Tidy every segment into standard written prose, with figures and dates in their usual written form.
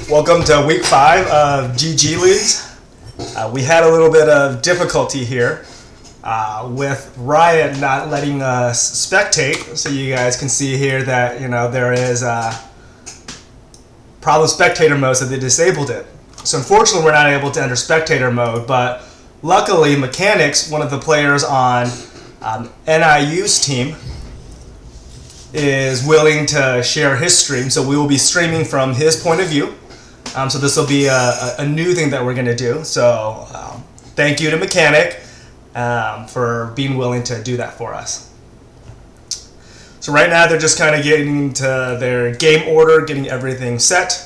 Welcome to week 5 of GGLeagues. We had a little bit of difficulty here with Riot not letting us spectate. So you guys can see here that there is problem spectator mode, so they disabled it. So unfortunately, we're not able to enter spectator mode. But luckily, Mechanics, one of the players on NIU's team, is willing to share his stream, so we will be streaming from his point of view. So this will be a new thing that we're going to do. So thank you to Mechanic for being willing to do that for us. So right now they're just kind of getting to their game order, getting everything set.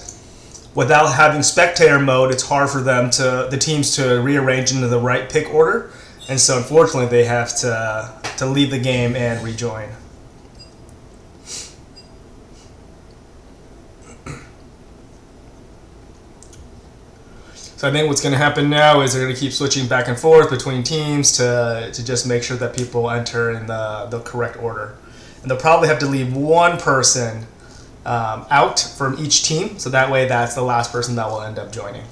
Without having spectator mode, it's hard for the teams to rearrange into the right pick order, and so unfortunately they have to leave the game and rejoin. So I think what's going to happen now is they're going to keep switching back and forth between teams to just make sure that people enter in the correct order. And they'll probably have to leave one person out from each team, so that way that's the last person that will end up joining.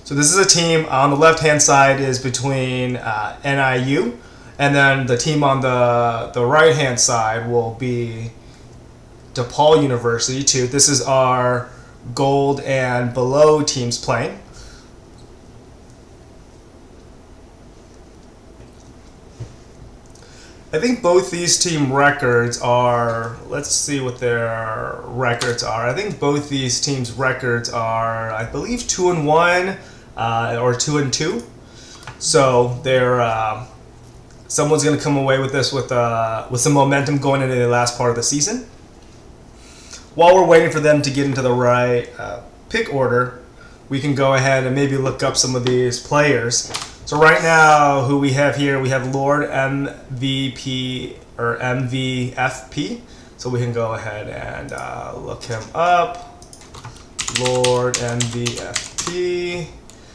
So this is a team on the left-hand side is between NIU. And then the team on the right-hand side will be DePaul University, too. This is our gold and below teams playing. I think both these team records are, let's see what their records are. I think both these teams' records are, I believe, 2-1 or 2-2. So they're... someone's going to come away with this with some momentum going into the last part of the season. While we're waiting for them to get into the right pick order, we can go ahead and maybe look up some of these players. So right now, who we have here, we have Lord MVP or MVFP. So we can go ahead and look him up. Lord MVFP.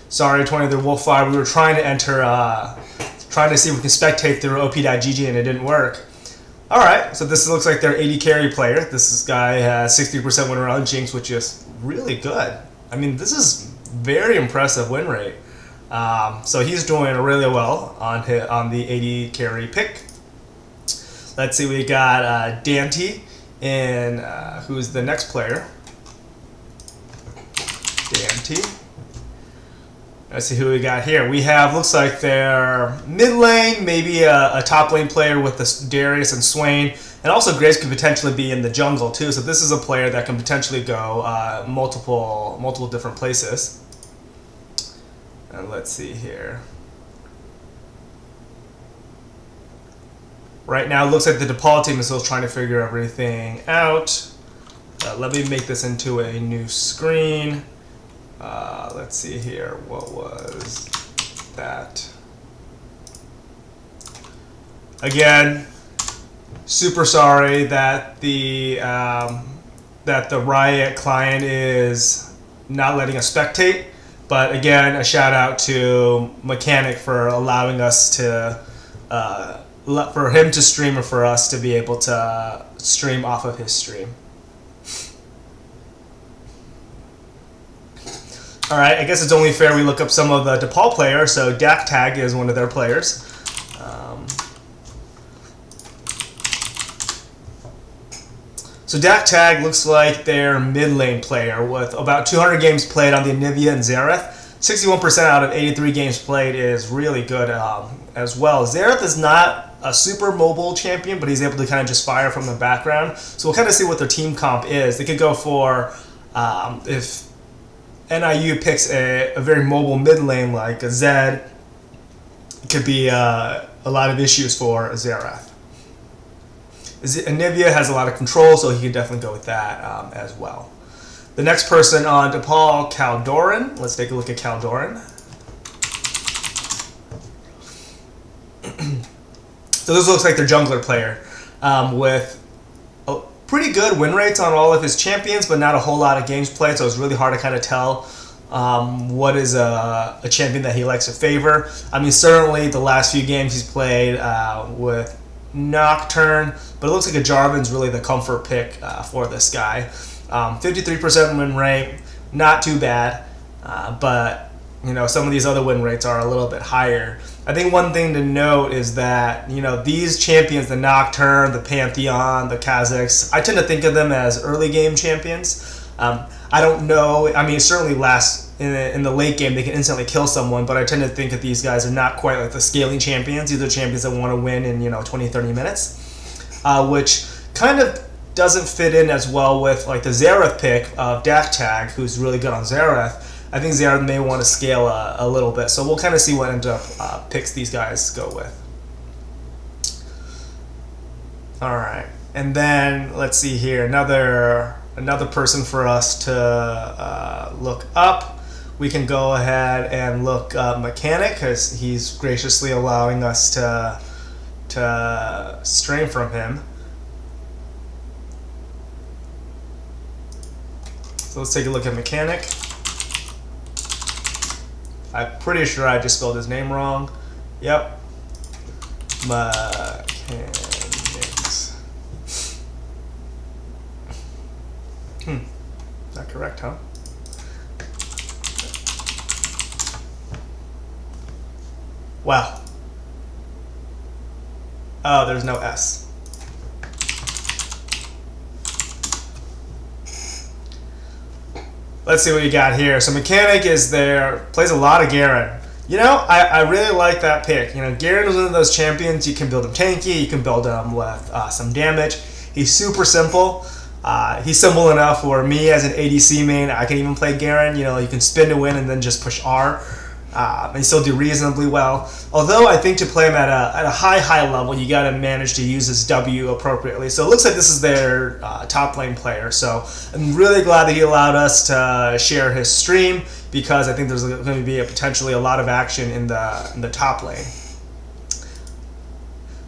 Sorry, 20 the Wolf 5. We were trying to enter... trying to see if we can spectate through op.gg and it didn't work. Alright, so this looks like their 80 carry player. This guy has 60% win rate on Jinx, which is really good. I mean, this is very impressive win rate. So he's doing really well on the 80 carry pick. Let's see, we got Dante, and who's the next player? Dante. Let's see who we got here. We have, looks like their mid lane, maybe a top lane player with the Darius and Swain. And also Graves could potentially be in the jungle too. So this is a player that can potentially go multiple different places. And let's see here. Right now it looks like the DePaul team is still trying to figure everything out. Let me make this into a new screen. Let's see here. What was that? Again, super sorry that the Riot client is not letting us spectate. But again, a shout out to Mechanic for allowing us to for him to stream and for us to be able to stream off of his stream. Alright, I guess it's only fair we look up some of the DePaul players. So Dak Tag is one of their players. So Dak Tag looks like their mid lane player with about 200 games played on the Anivia and Xerath. 61% out of 83 games played is really good as well. Xerath is not a super mobile champion, but he's able to kind of just fire from the background. So we'll kind of see what their team comp is. They could go for, if NIU picks a very mobile mid lane like a Zed, it could be a lot of issues for Xerath. Anivia has a lot of control, so he can definitely go with that as well. The next person on DePaul, Caldoran. Let's take a look at Caldoran. So this looks like their jungler player with pretty good win rates on all of his champions, but not a whole lot of games played, so it's really hard to kind of tell what is a champion that he likes to favor. I mean, certainly the last few games he's played with Nocturne, but it looks like a Jarvan's really the comfort pick for this guy. 53% win rate, not too bad, but you know, some of these other win rates are a little bit higher. I think one thing to note is that, you know, these champions, the Nocturne, the Pantheon, the Kazakhs, I tend to think of them as early game champions. I don't know, I mean, certainly in the late game they can instantly kill someone, but I tend to think that these guys are not quite like the scaling champions. These are champions that want to win in, you know, 20-30 minutes, which kind of doesn't fit in as well with like the Xerath pick of Daktag, who's really good on Xerath. I think Xerath may want to scale a little bit, so we'll kind of see what end up picks these guys go with. All right, and then let's see here, another person for us to look up. We can go ahead and look up Mechanic, because he's graciously allowing us to stream from him. So let's take a look at Mechanic. I'm pretty sure I just spelled his name wrong. Yep. Mechanics. Is that correct, huh? Wow. Oh, there's no S. Let's see what you got here. So Mechanic is there, plays a lot of Garen. You know, I really like that pick. You know, Garen is one of those champions, you can build him tanky, you can build him with some damage. He's super simple. He's simple enough for me as an ADC main. I can even play Garen. You know, you can spin to win and then just push R. And still do reasonably well. Although I think to play him at a high level, you got to manage to use his W appropriately. So it looks like this is their top lane player. So I'm really glad that he allowed us to share his stream, because I think there's going to be potentially a lot of action in the top lane.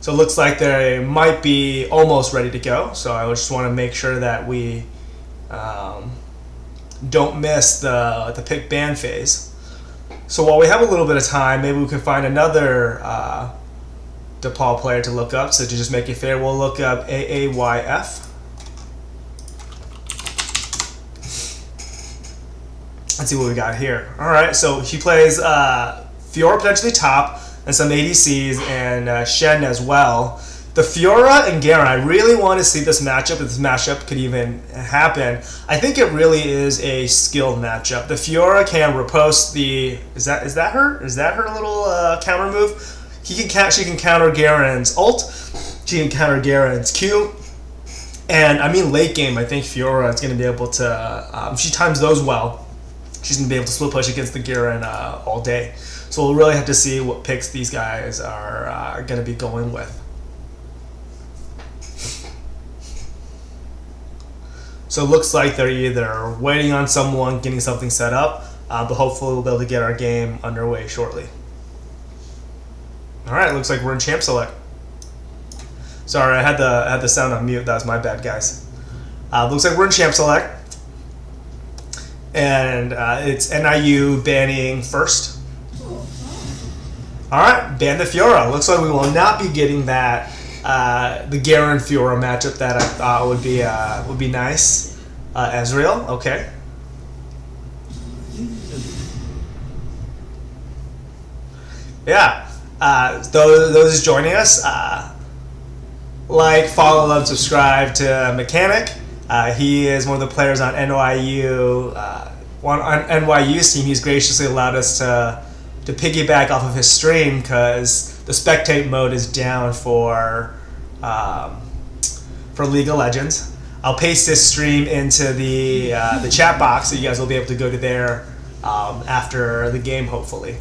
So it looks like they might be almost ready to go. So I just want to make sure that we don't miss the pick ban phase. So while we have a little bit of time, maybe we can find another DePaul player to look up. So to just make it fair, we'll look up AAYF. Let's see what we got here. All right, so he plays Fiora potentially top, and some ADCs, and Shen as well. The Fiora and Garen, I really want to see this matchup, if this matchup could even happen. I think it really is a skilled matchup. The Fiora can riposte the... Is that her? Is that her little counter move? She can counter Garen's ult. She can counter Garen's Q. And, I mean, late game, I think Fiora is going to be able to... if she times those well, she's going to be able to split push against the Garen all day. So we'll really have to see what picks these guys are going to be going with. So it looks like they're either waiting on someone, getting something set up, but hopefully we'll be able to get our game underway shortly. All right, looks like we're in Champ Select. Sorry, I had the sound on mute. That was my bad, guys. Looks like we're in Champ Select, and it's NIU banning first. All right, ban the Fiora. Looks like we will not be getting that. The Garen Fiora matchup that I thought would be nice. Ezreal, okay. Yeah. Those joining us, like, follow, love, subscribe to Mechanic. He is one of the players on NYU. On NYU's team, he's graciously allowed us to piggyback off of his stream, because the spectate mode is down for League of Legends. I'll paste this stream into the chat box, so you guys will be able to go to there after the game, hopefully.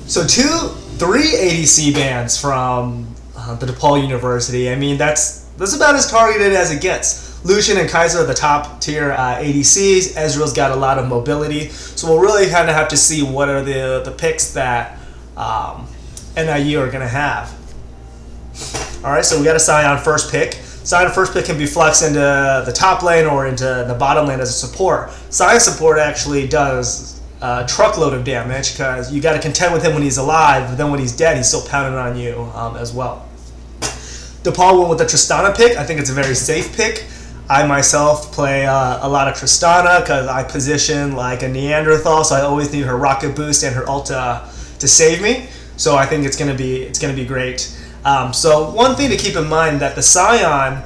So 3 ADC bans from the DePaul University. I mean, that's about as targeted as it gets. Lucian and Kaiser are the top tier ADCs. Ezreal's got a lot of mobility, so we'll really kind of have to see what are the picks that NIU are going to have. All right, so we got a Sion first pick. Sion first pick can be flexed into the top lane or into the bottom lane as a support. Sion support actually does a truckload of damage because you got to contend with him when he's alive, but then when he's dead, he's still pounding on you as well. DePaul went with the Tristana pick. I think it's a very safe pick. I myself play a lot of Tristana because I position like a Neanderthal, so I always need her rocket boost and her ult to save me. So I think it's gonna be great. So one thing to keep in mind that the Sion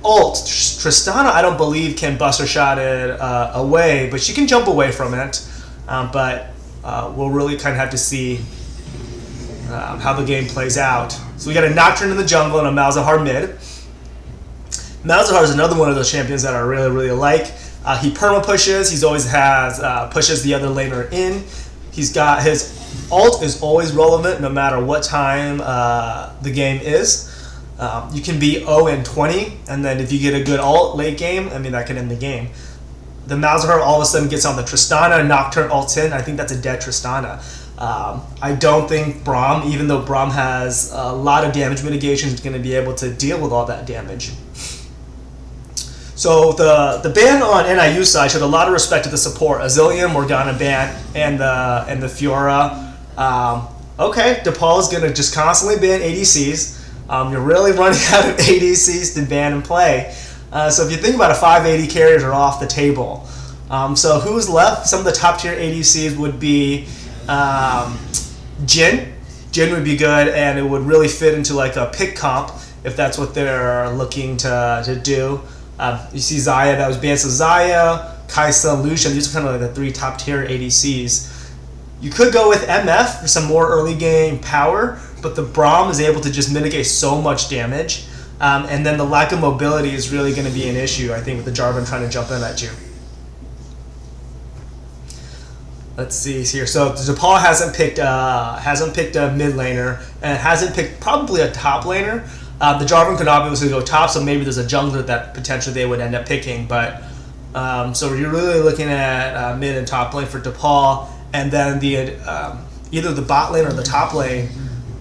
ult, Tristana, I don't believe can buster shot it away, but she can jump away from it. But we'll really kind of have to see how the game plays out. So we got a Nocturne in the jungle and a Malzahar mid. Malzahar is another one of those champions that I really, really like. He perma pushes. He's always has pushes the other laner in. He's got his ult is always relevant no matter what time the game is. You can be 0 and 20, and then if you get a good ult late game, I mean that can end the game. The Malzahar all of a sudden gets on the Tristana, Nocturne ults in. I think that's a dead Tristana. I don't think Braum, even though Braum has a lot of damage mitigation, is going to be able to deal with all that damage. So the ban on NIU side showed a lot of respect to the support. Azillion, Morgana ban, and the Fiora. Okay, DePaul is going to just constantly ban ADCs. You're really running out of ADCs to ban and play. So if you think about it, 580 carriers are off the table. So who's left? Some of the top tier ADCs would be Jhin. Jhin would be good, and it would really fit into like a pick comp if that's what they're looking to do. You see Xayah, that was banned. So Xayah, Kai'Sa, Lucian, these are kind of like the 3 top tier ADCs. You could go with MF for some more early game power, but the Braum is able to just mitigate so much damage. And then the lack of mobility is really going to be an issue, I think, with the Jarvan trying to jump in at you. Let's see here. So DePaul hasn't picked a mid laner and hasn't picked probably a top laner. The Jarvan could obviously go top, so maybe there's a jungler that potentially they would end up picking. But so you're really looking at mid and top lane for DePaul, and then the either the bot lane or the top lane.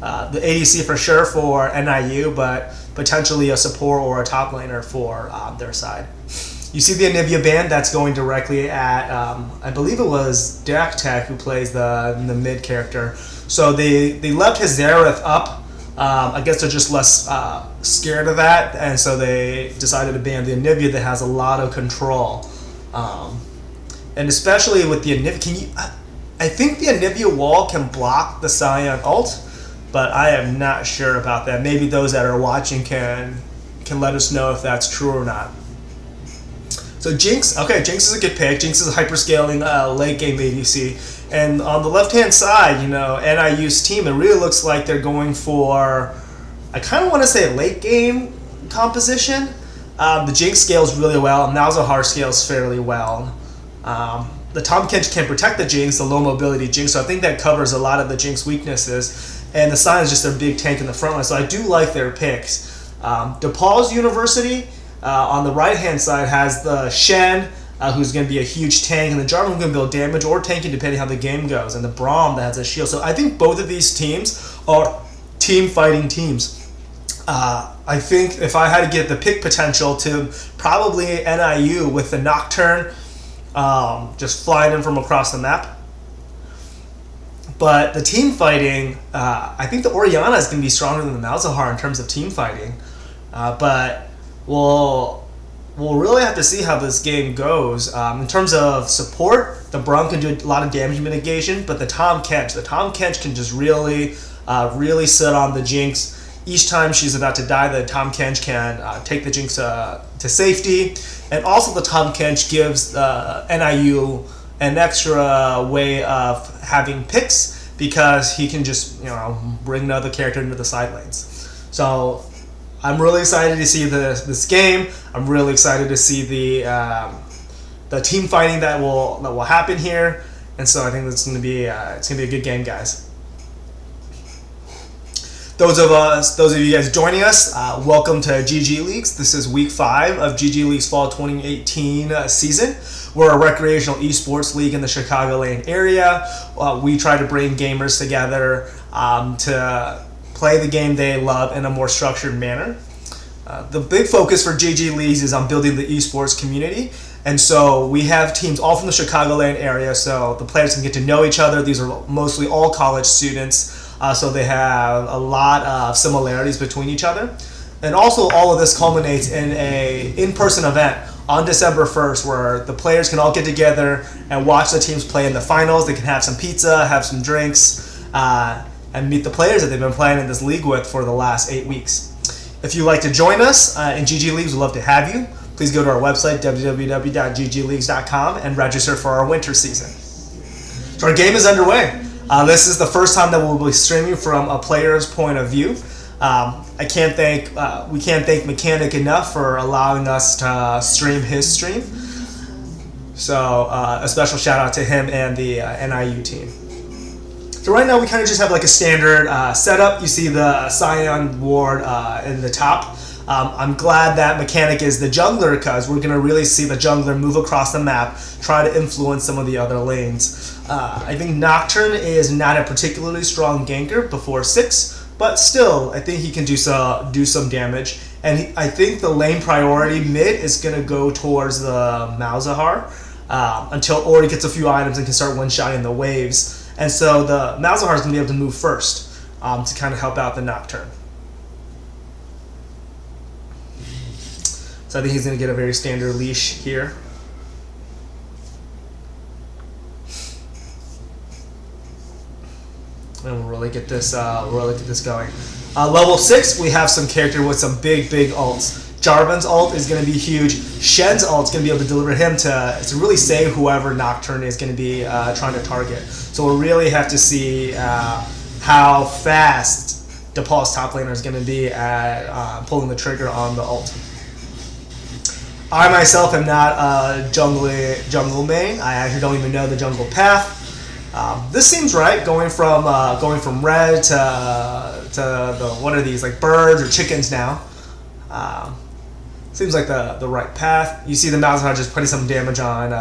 The ADC for sure for NIU, but potentially a support or a top laner for their side. You see the Anivia ban, that's going directly at, I believe it was Dak Tech who plays the mid character. So they left his Zareth up. I guess they're just less scared of that, and so they decided to ban the Anivia that has a lot of control. And especially with the Anivia, I think the Anivia wall can block the Sion ult, but I am not sure about that. Maybe those that are watching can let us know if that's true or not. So Jinx, okay, Jinx is a good pick. Jinx is a hyperscaling late game ADC. And on the left-hand side, you know, NIU's team, it really looks like they're going for, I kind of want to say late game composition. The Jinx scales really well. Malzahar scales fairly well. The Tahm Kench can protect the Jinx, the low mobility Jinx, so I think that covers a lot of the Jinx weaknesses. And the Sion is just their big tank in the front line, so I do like their picks. DePaul's University, on the right-hand side, has the Shen, who's going to be a huge tank, and the Jarvan going to build damage or tanking depending how the game goes, and the Braum that has a shield. So I think both of these teams are team-fighting teams. I think if I had to get the pick potential to probably NIU with the Nocturne, just flying in from across the map. But the team fighting, I think the Orianna is going to be stronger than the Malzahar in terms of team fighting. But we'll really have to see how this game goes. In terms of support, the Braum can do a lot of damage mitigation, but the Tahm Kench can just really sit on the Jinx. Each time she's about to die, the Tahm Kench can take the Jinx to safety. And also the Tahm Kench gives NIU an extra way of having picks because he can just, you know, bring another character into the side lanes. So I'm really excited to see this game. I'm really excited to see the team fighting that will happen here. And so I think it's going to be a good game, guys. Those of you guys joining us, welcome to GG Leagues. This is week 5 of GG Leagues Fall 2018 season. We're a recreational esports league in the Chicagoland area. We try to bring gamers together to play the game they love in a more structured manner. The big focus for GGLeagues is on building the esports community. And so we have teams all from the Chicagoland area, so the players can get to know each other. These are mostly all college students, so they have a lot of similarities between each other. And also all of this culminates in a in-person event on December 1st where the players can all get together and watch the teams play in the finals. They can have some pizza, have some drinks, and meet the players that they've been playing in this league with for the last 8 weeks. If you'd like to join us in GGLeagues, we'd love to have you. Please go to our website, www.ggleagues.com, and register for our winter season. So our game is underway. This is the first time that we'll be streaming from a player's point of view. We can't thank Mechanic enough for allowing us to stream his stream. So a special shout out to him and the NIU team. So right now we kind of just have like a standard setup. You see the Scion ward in the top. I'm glad that Mechanic is the jungler because we're going to really see the jungler move across the map, try to influence some of the other lanes. I think Nocturne is not a particularly strong ganker before 6, but still, I think he can do some damage. And I think the lane priority mid is going to go towards the Malzahar until Ori gets a few items and can start one-shotting the waves. And so the Malzahar is going to be able to move first to kind of help out the Nocturne. So I think he's going to get a very standard leash here. And we'll really get this going. Level 6, we have some character with some big ults. Jarvan's ult is going to be huge. Shen's ult is going to be able to deliver him to really save whoever Nocturne is going to be trying to target. So we'll really have to see how fast DePaul's top laner is going to be at pulling the trigger on the ult. I myself am not a jungle main. I actually don't even know the jungle path. This seems right, going from red to the what are these, like birds or chickens now. Seems like the right path. You see the Malzahar just putting some damage on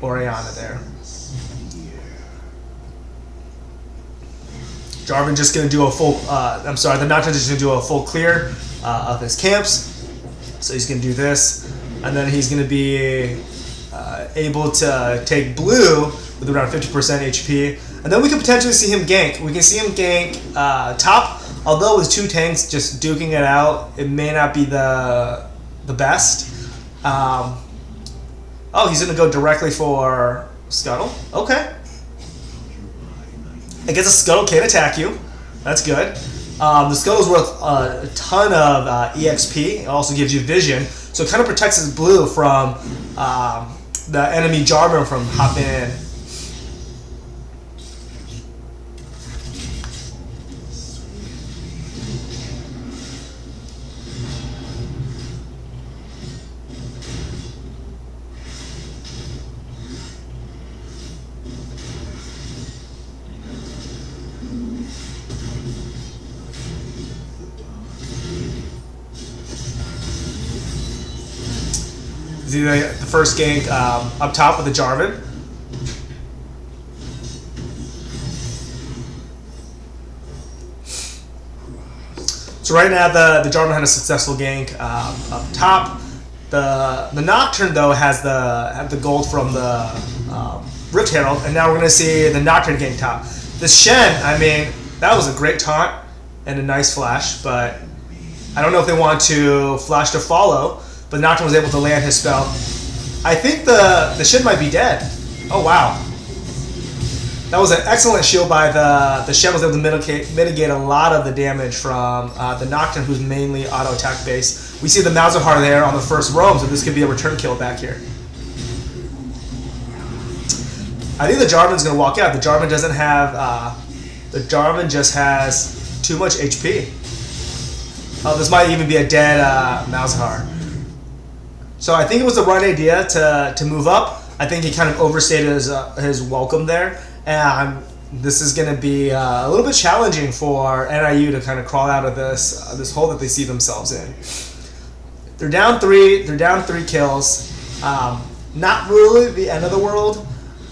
Orianna there. Jarvan just gonna do a full. The Nocturne just gonna do a full clear of his camps. So he's gonna do this. And then he's going to be able to take blue with around 50% HP. And then we could potentially see him gank. We can see him gank top. Although with 2 tanks just duking it out, it may not be the best. Oh, he's going to go directly for Scuttle. Okay. I guess a Scuttle can attack you. That's good. The Scuttle's worth a ton of EXP. It also gives you vision. So it kind of protects his blue from the enemy Jarvan from hopping in. The first gank up top with the Jarvan. So right now the Jarvan had a successful gank up top. The Nocturne though has the gold from the Rift Herald, and now we're gonna see the Nocturne gank top. The Shen, I mean, that was a great taunt and a nice flash, but I don't know if they want to flash to follow. But Nocturne was able to land his spell. I think the Shen might be dead. Oh wow. That was an excellent shield by the Shen. Was able to mitigate a lot of the damage from the Nocturne, who's mainly auto attack based. We see the Malzahar there on the first roam, so this could be a return kill back here. I think the Jarvan's gonna walk out. The Jarvan doesn't have the Jarvan just has too much HP. Oh, this might even be a dead Malzahar. So I think it was the right idea to move up. I think he kind of overstated his welcome there, and this is going to be a little bit challenging for NIU to kind of crawl out of this hole that they see themselves in. They're down 3. They're down 3 kills. Not really the end of the world.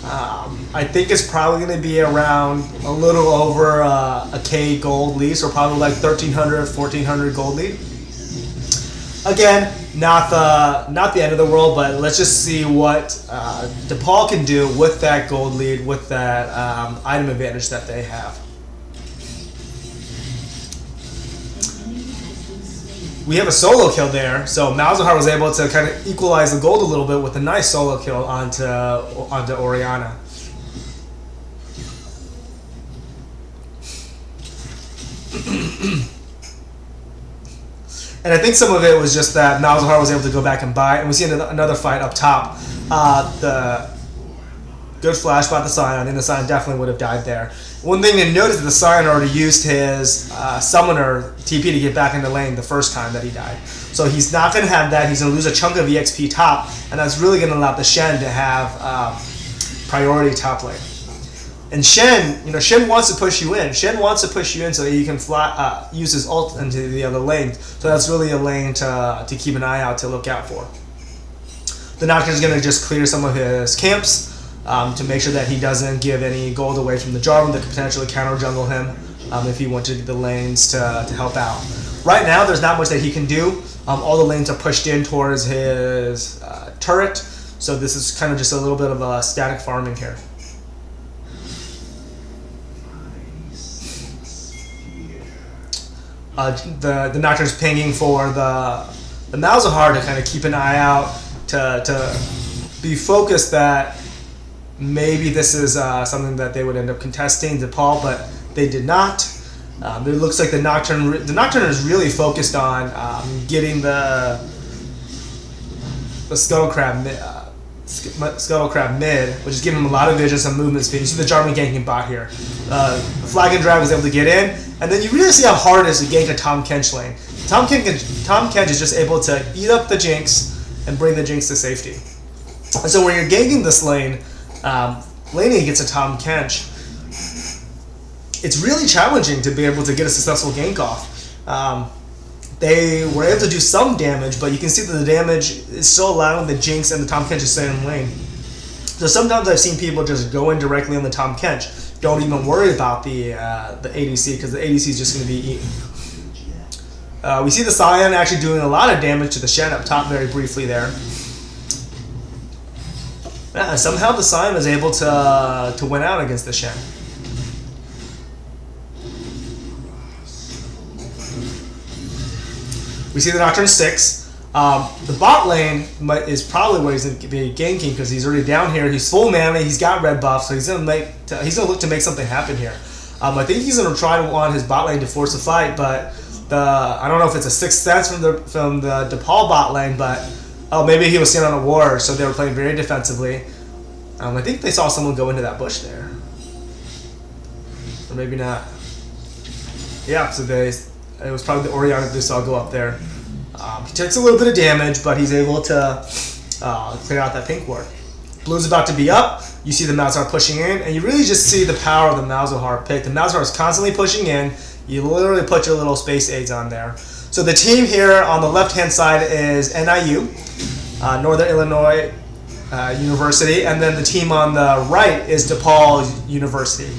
I think it's probably going to be around a little over a K gold lead, so probably like 1,300, 1,400 gold lead. Again, not the end of the world, but let's just see what DePaul can do with that gold lead, with that item advantage that they have. We have a solo kill there, so Malzahar was able to kind of equalize the gold a little bit with a nice solo kill onto Oriana. And I think some of it was just that Malzahar was able to go back and buy, and we see another fight up top. The good flash by the Scion. I think the Scion definitely would have died there. One thing to note is that the Scion already used his Summoner TP to get back into lane the first time that he died. So he's not going to have that. He's going to lose a chunk of EXP top, and that's really going to allow the Shen to have priority top lane. And Shen, Shen wants to push you in. Shen wants to push you in so that he can fly, use his ult into the other lane. So that's really a lane to keep an eye out, to look out for. The Nocturne is going to just clear some of his camps to make sure that he doesn't give any gold away from the Jarvan that could potentially counter jungle him if he wanted the lanes to help out. Right now, there's not much that he can do. All the lanes are pushed in towards his turret, so this is kind of just a little bit of a static farming here. The Nocturne's pinging for the Malzahar to kind of keep an eye out, to be focused that maybe this is something that they would end up contesting DePaul, but they did not. It looks like the Nocturne is really focused on getting the Scuttle Crab mid, which is giving him a lot of vision, some movement speed. You see the Jarvan ganking bot here. The Flag and Drag was able to get in, and then you really see how hard it is to gank a Tahm Kench lane. Tahm Kench is just able to eat up the Jinx and bring the Jinx to safety. And so when you're ganking this lane, laning gets a Tahm Kench, it's really challenging to be able to get a successful gank off. They were able to do some damage, but you can see that the damage is still allowing the Jinx and the Tahm Kench to stay in lane. So sometimes I've seen people just go in directly on the Tahm Kench, don't even worry about the ADC, because the ADC is just going to be eaten. We see the Scion actually doing a lot of damage to the Shen up top very briefly there. Yeah, somehow the Scion is able to win out against the Shen. We see the Nocturne 6. The bot lane is probably where he's going to be ganking, because he's already down here. He's full mana. He's got red buff, so he's going to look to make something happen here. I think he's going to try to want his bot lane to force a fight, but I don't know if it's a sixth sense from the DePaul bot lane, but maybe he was seen on a ward, so they were playing very defensively. I think they saw someone go into that bush there, or maybe not. Yeah, so it was probably the Oriana that they saw go up there. He takes a little bit of damage, but he's able to clear out that pink ward. Blue's about to be up. You see the Malzahar pushing in, and you really just see the power of the Malzahar pick. The Malzahar is constantly pushing in. You literally put your little space aids on there. So the team here on the left-hand side is NIU, Northern Illinois University, and then the team on the right is DePaul University.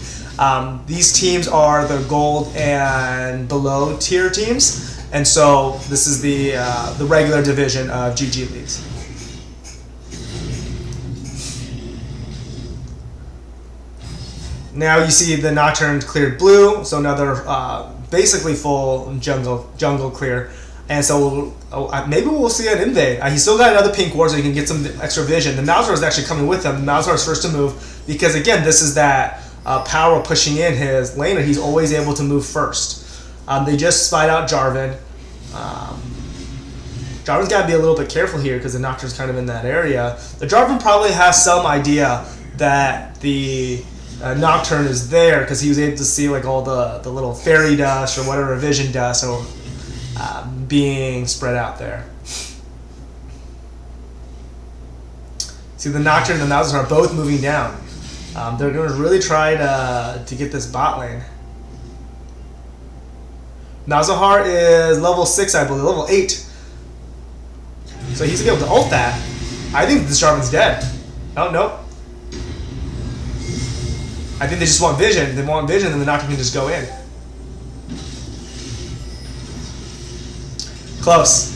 These teams are the gold and below tier teams, and so this is the regular division of GGLeagues. Now you see the Nocturne cleared blue, so another basically full jungle clear. And so maybe we'll see an invade. He's still got another pink ward, so he can get some extra vision. The Malzahar is actually coming with him. The Malzahar is first to move, because again, this is that power of pushing in his laner. He's always able to move first. They just spied out Jarvan. Jarvan's got to be a little bit careful here, because the Nocturne's kind of in that area. The Jarvan probably has some idea that the Nocturne is there, because he was able to see like all the little fairy dust or whatever vision dust so, being spread out there. See, the Nocturne and the Malzahar are both moving down. They're going to really try to get this bot lane. Malzahar is level 6, I believe, level 8. So he's going to be able to ult that. I think this Jarvan's dead. Oh, nope. I think they just want vision. They want vision, and the Nocturne can just go in. Close.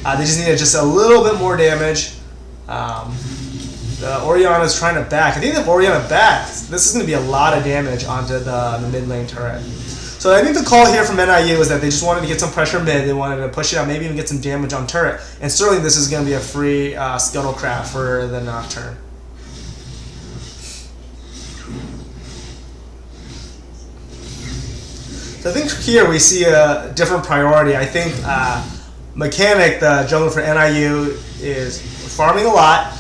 They just needed just a little bit more damage. Oriana's trying to back. I think if Oriana backs, this is going to be a lot of damage onto the mid lane turret. So I think the call here from NIU is that they just wanted to get some pressure mid. They wanted to push it out, maybe even get some damage on turret. And certainly this is going to be a free Scuttlecraft for the Nocturne. So I think here we see a different priority. I think Mechanic, the jungler for NIU, is farming a lot,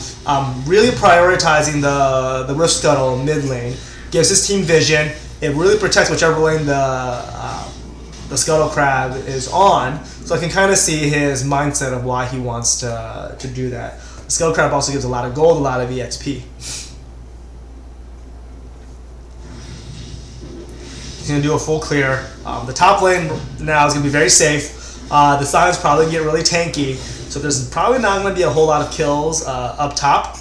really prioritizing the Rift Scuttle mid lane. Gives his team vision. It really protects whichever lane the Scuttle Crab is on. So I can kind of see his mindset of why he wants to do that. The Scuttle Crab also gives a lot of gold, a lot of EXP. He's going to do a full clear. The top lane now is going to be very safe. The Scions probably get really tanky, so there's probably not going to be a whole lot of kills up top.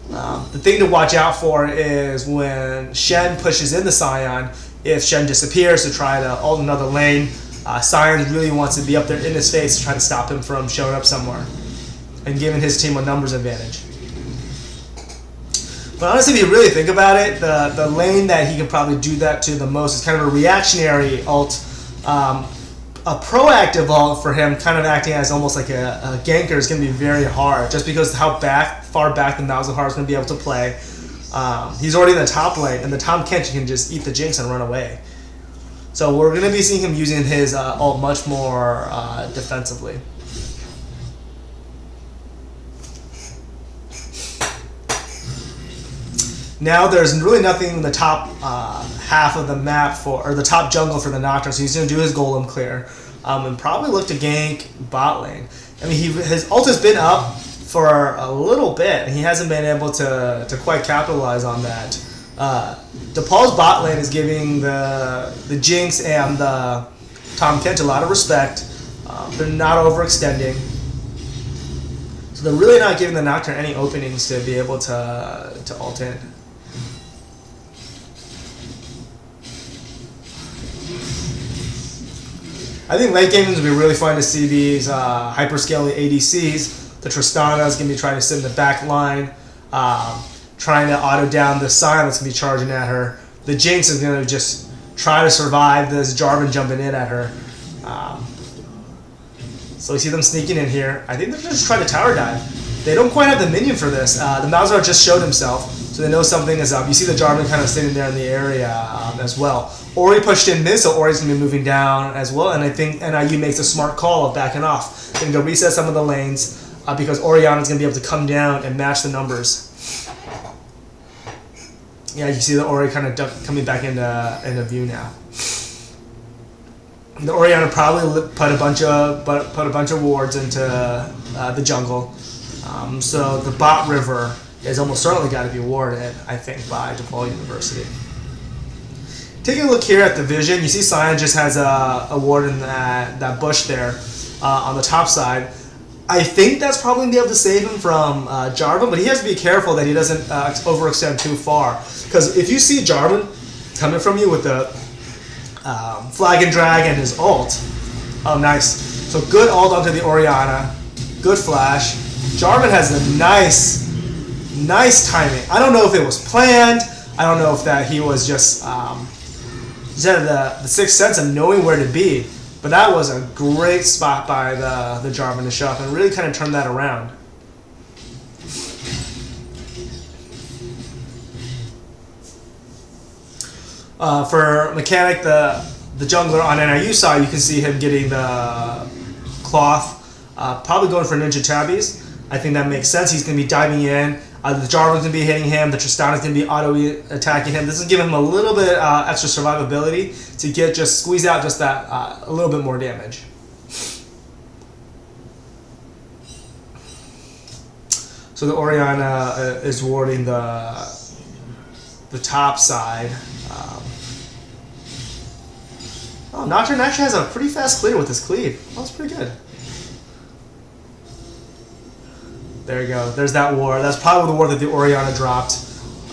The thing to watch out for is when Shen pushes in the Scion. If Shen disappears to try to ult another lane, Scion really wants to be up there in his face to try to stop him from showing up somewhere and giving his team a numbers advantage. But honestly, if you really think about it, the lane that he can probably do that to the most is kind of a reactionary ult. A proactive ult for him, kind of acting as almost like a ganker, is going to be very hard, just because how far back the Malzahar is going to be able to play. He's already in the top lane, and the Tahm Kench can just eat the Jinx and run away. So we're going to be seeing him using his ult much more defensively. Now there's really nothing in the top half of the map or the top jungle for the Nocturne, so he's going to do his Golem clear and probably look to gank bot lane. I mean, his ult has been up for a little bit, and he hasn't been able to quite capitalize on that. DePaul's bot lane is giving the Jinx and the Tahm Kench a lot of respect. They're not overextending. So they're really not giving the Nocturne any openings to be able to ult in. I think late game is going to be really fun to see these hyperscaling ADCs. The Tristana is going to be trying to sit in the back line, trying to auto down the Scion that's going to be charging at her. The Jinx is going to just try to survive this Jarvan jumping in at her. So we see them sneaking in here. I think they're just trying to tower dive. They don't quite have the minion for this. The Malzahar just showed himself, so they know something is up. You see the Jarvan kind of sitting there in the area as well. Ori pushed in mid, so Ori's going to be moving down as well, and I think NIU makes a smart call of backing off. They're going to go reset some of the lanes because Oriana's going to be able to come down and match the numbers. Yeah, you see the Ori kind of coming back into view now. The Oriana probably put a bunch of wards into the jungle, so the bot river is almost certainly got to be warded, I think, by DePaul University. Taking a look here at the vision, you see Scion just has a ward in that bush there on the top side. I think that's probably going to be able to save him from Jarvan, but he has to be careful that he doesn't overextend too far. Because if you see Jarvan coming from you with the flag and drag and his ult, oh nice. So good ult onto the Oriana, good flash. Jarvan has a nice timing. I don't know if it was planned. I don't know if that he was just had the sixth sense of knowing where to be, but that was a great spot by the Jarvan to show up and really kind of turn that around. For Mechanic, the jungler on NIU side, you can see him getting the cloth, probably going for Ninja Tabbies. I think that makes sense. He's going to be diving in. The Jarvan's going to be hitting him. The Tristana's going to be auto-attacking him. This is giving him a little bit extra survivability to squeeze out just that a little bit more damage. So the Oriana is warding the top side. Nocturne actually has a pretty fast clear with his cleave. That's pretty good. There you go. There's that ward. That's probably the ward that the Oriana dropped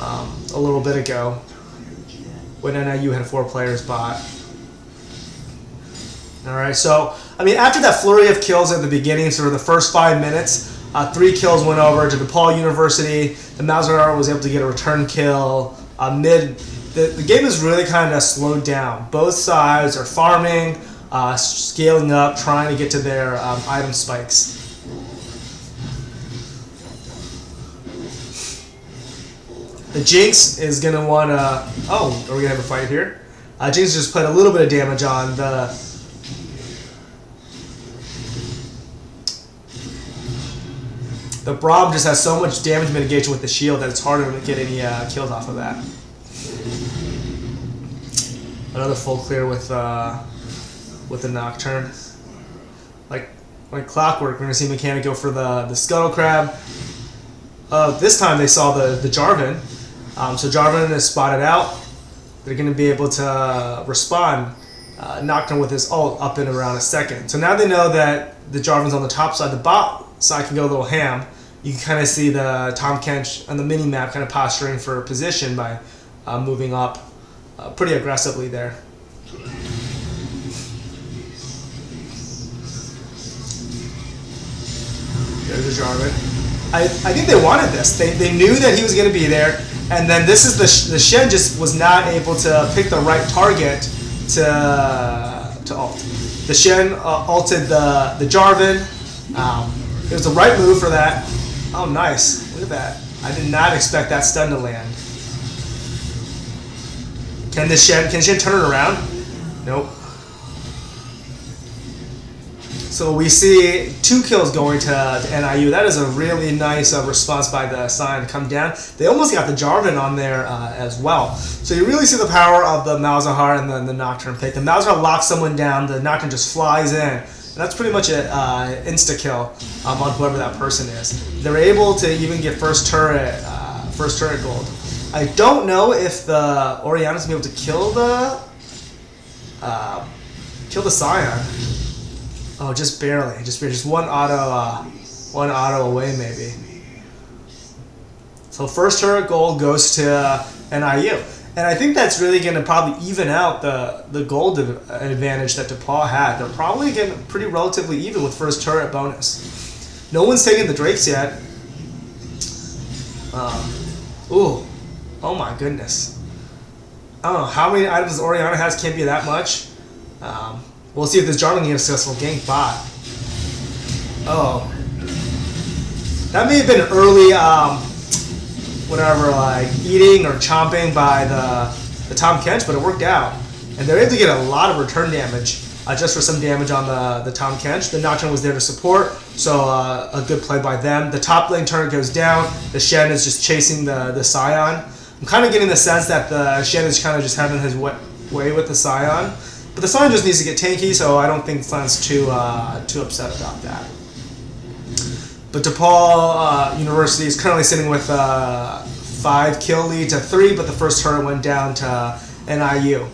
a little bit ago when NIU had 4 players bot. All right, so I mean, after that flurry of kills at the beginning, sort of the first 5 minutes, 3 kills went over to DePaul University. The Malzahar was able to get a return kill. The game is really kind of slowed down. Both sides are farming, scaling up, trying to get to their item spikes. The Jinx is going to want to... Oh, are we going to have a fight here? Jinx just put a little bit of damage on the... The Braum just has so much damage mitigation with the shield that it's harder to get any kills off of that. Another full clear with the Nocturne. Like clockwork, we're going to see Mechanic go for the Scuttle Crab. This time they saw the Jarvan. So Jarvan is spotted out. They're going to be able to respond Nocturne with his ult up in around a second. So now they know that the Jarvan's on the top side. The bot side can go a little ham. You can kind of see the Tahm Kench on the mini-map kind of posturing for position by moving up pretty aggressively there. There's the Jarvan. I think they wanted this. They knew that he was going to be there, and then this is the Shen just was not able to pick the right target to ult. The Shen ulted the Jarvan. It was the right move for that. Oh, nice! Look at that. I did not expect that stun to land. Can Shen turn it around? Nope. So we see 2 kills going to NIU. That is a really nice response by the Sion to come down. They almost got the Jarvan on there as well. So you really see the power of the Malzahar and then the Nocturne pick. The Malzahar locks someone down, the Nocturne just flies in. And that's pretty much an insta-kill on whoever that person is. They're able to even get first turret gold. I don't know if the Orianna's going to be able to kill the Sion. Oh, just barely. Just one auto away maybe. So first turret gold goes to NIU. And I think that's really going to probably even out the gold advantage that DePaul had. They're probably getting pretty relatively even with first turret bonus. No one's taking the Drakes yet. Ooh. Oh my goodness. I don't know how many items Orianna has. Can't be that much. We'll see if this Jarvan can get a successful gank bot. Oh. That may have been early, like eating or chomping by the Tahm Kench, but it worked out. And they're able to get a lot of return damage just for some damage on the Tahm Kench. The Nocturne was there to support, so a good play by them. The top lane turret goes down. The Shen is just chasing the Sion. I'm kind of getting the sense that the Shen is kind of just having his way with the Sion. But the Sion just needs to get tanky, so I don't think Sion's too upset about that. But DePaul University is currently sitting with 5 kill lead to 3, but the first turret went down to NIU.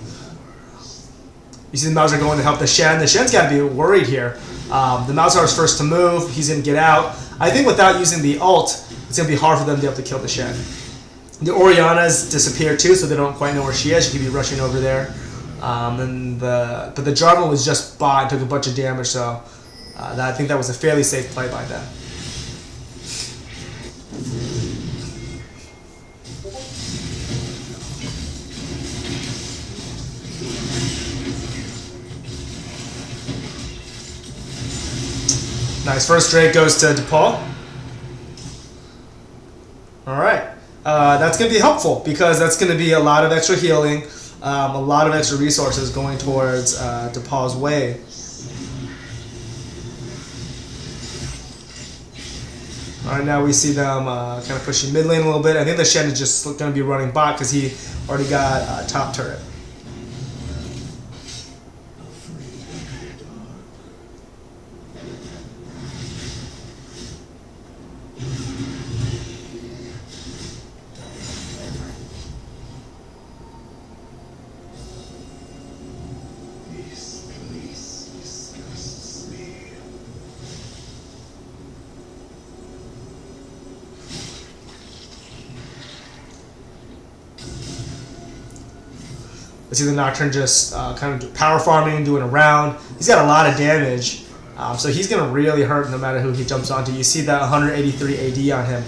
You see the Malzahar going to help the Shen. The Shen's got to be worried here. The Malzahar is first to move. He's going to get out. I think without using the ult, it's going to be hard for them to be able to kill the Shen. The Orianna's disappeared too, so they don't quite know where she is. She could be rushing over there. But the Jarvan was just bought and took a bunch of damage, so I think that was a fairly safe play by them. Nice. First Drake goes to DePaul. Alright. That's going to be helpful because that's going to be a lot of extra healing. A lot of extra resources going towards DePaul's way. Alright, now we see them kind of pushing mid lane a little bit. I think the Shen is just going to be running bot because he already got top turret. Let's see the Nocturne just kind of power farming, doing a round. He's got a lot of damage, so he's going to really hurt no matter who he jumps onto. You see that 183 AD on him.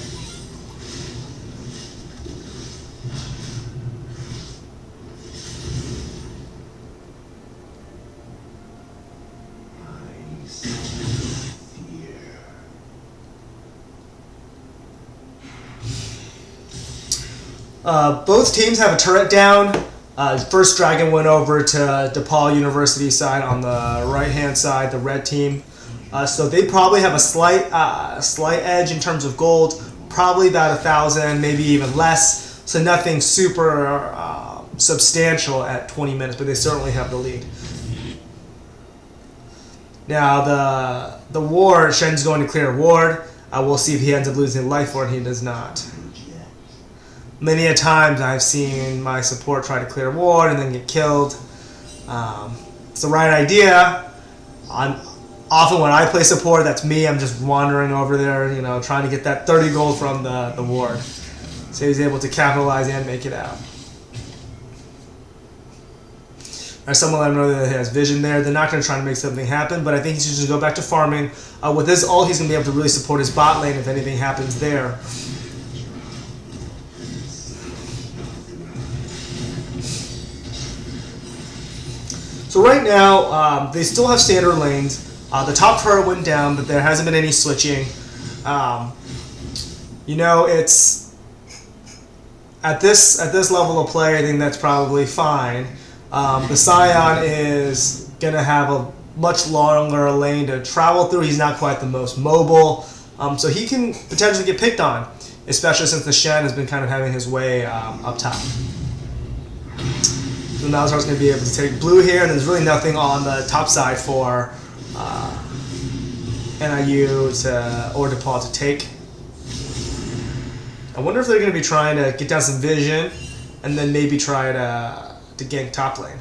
Both teams have a turret down. First Dragon went over to DePaul University side on the right-hand side, the red team. So they probably have a slight edge in terms of gold, probably about 1,000, maybe even less. So nothing super substantial at 20 minutes, but they certainly have the lead. Now the ward, Shen's going to clear a ward. We'll see if he ends up losing life or he does not. Many a times I've seen my support try to clear a ward and then get killed. It's the right idea. Often when I play support, that's me. I'm just wandering over there, you know, trying to get that 30 gold from the ward. So he's able to capitalize and make it out. There's someone let him know that he has vision there. They're not going to try to make something happen, but I think he's just going to go back to farming. With this ult, he's going to be able to really support his bot lane if anything happens there. So right now, they still have standard lanes. The top turret went down, but there hasn't been any switching. You know, it's at this level of play, I think that's probably fine. The Scion is gonna have a much longer lane to travel through. He's not quite the most mobile, so he can potentially get picked on, especially since the Shen has been kind of having his way up top. So Malzahar's going to be able to take blue here, and there's really nothing on the top side for NIU or DePaul to take. I wonder if they're going to be trying to get down some vision and then maybe try to gank top lane.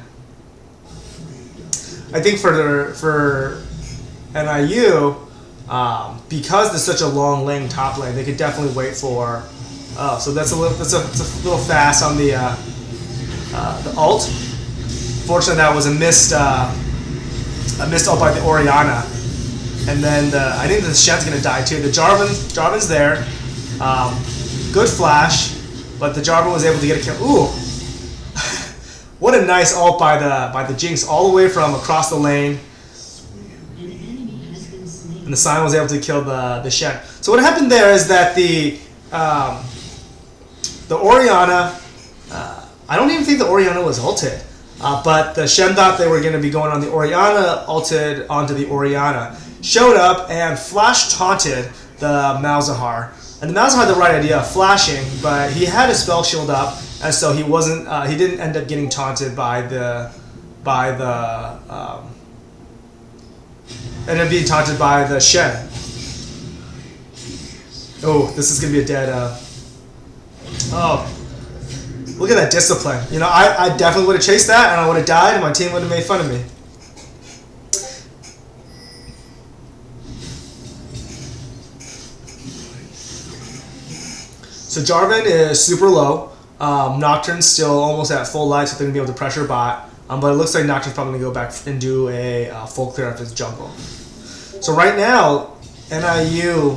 I think for NIU, because there's such a long lane top lane, they could definitely wait for. Oh, so that's a little fast on the ult. Fortunately, that was a missed ult by the Orianna. And then I think the Shen's gonna die too. The Jarvan's there. Good flash, but the Jarvan was able to get a kill. Ooh, what a nice ult by the Jinx, all the way from across the lane. And the Scion was able to kill the Shen. So what happened there is that the Orianna. I don't even think the Orianna was ulted, but the Shen thought they were going to be going on the Orianna, ulted onto the Orianna, showed up and flash taunted the Malzahar. And the Malzahar had the right idea of flashing, but he had his spell shield up, and so he wasn't. He didn't end up getting taunted ended up being taunted by the Shen. Oh, this is going to be a dead. Oh. Look at that discipline. You know, I definitely would have chased that, and I would have died, and my team would have made fun of me. So Jarvan is super low. Nocturne's still almost at full life, so they're going to be able to pressure bot. But it looks like Nocturne's probably going to go back and do a full clear of his jungle. So right now, NIU,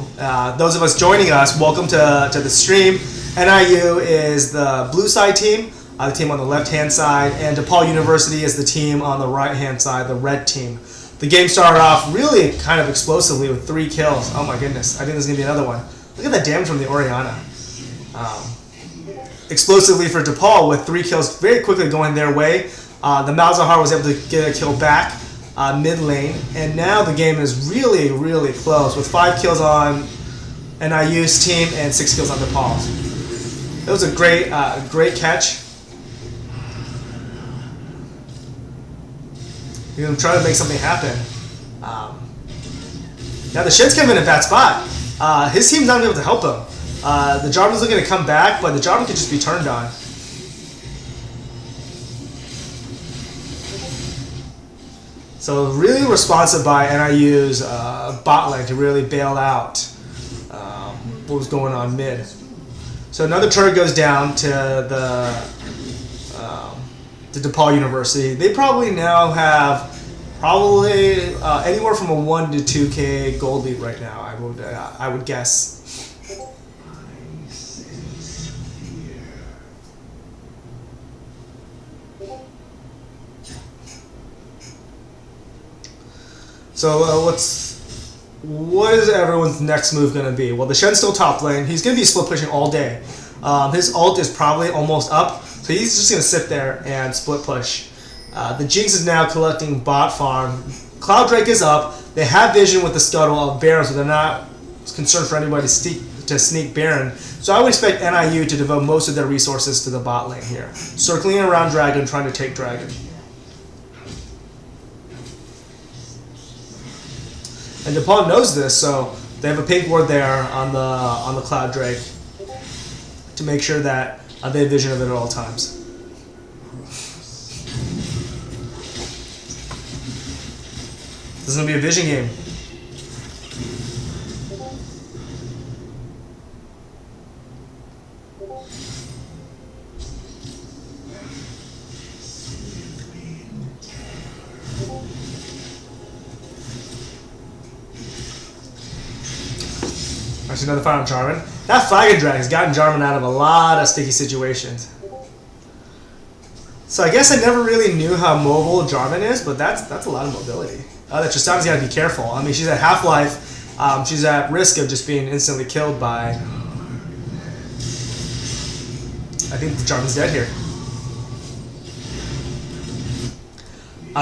those of us joining us, welcome to the stream. NIU is the blue side team, the team on the left-hand side, and DePaul University is the team on the right-hand side, the red team. The game started off really kind of explosively with 3 kills. Oh my goodness, I think there's going to be another one. Look at that damage from the Orianna. Explosively for DePaul with 3 kills very quickly going their way. The Malzahar was able to get a kill back mid lane, and now the game is really, really close with 5 kills on NIU's team and 6 kills on DePaul's. It was a great catch. You're going to try to make something happen. Now the Shen's came in a bad spot. His team's not able to help him. The Jarvan's looking to come back, but the Jarvan could just be turned on. So really responsive by NIU's bot lane to really bail out what was going on mid. So another turret goes down to to DePaul University. They probably now have anywhere from a 1 to 2K gold lead right now. I would guess. So what is everyone's next move going to be? Well, the Shen's still top lane. He's going to be split pushing all day. His ult is probably almost up, so he's just going to sit there and split push. The Jinx is now collecting bot farm. Cloud Drake is up. They have vision with the scuttle of Baron, so they're not concerned for anybody to sneak Baron. So I would expect NIU to devote most of their resources to the bot lane here, circling around Dragon, trying to take Dragon. And DePaul knows this, so they have a pink ward there on the Cloud Drake to make sure that they have vision of it at all times. This is going to be a vision game. Actually, another fight on Jarvan. That Flagon Drag has gotten Jarvan out of a lot of sticky situations. So I guess I never really knew how mobile Jarvan is, but that's a lot of mobility. That Tristan's got to be careful. I mean, she's at half-life. She's at risk of just being instantly killed by... I think Jarvan's dead here.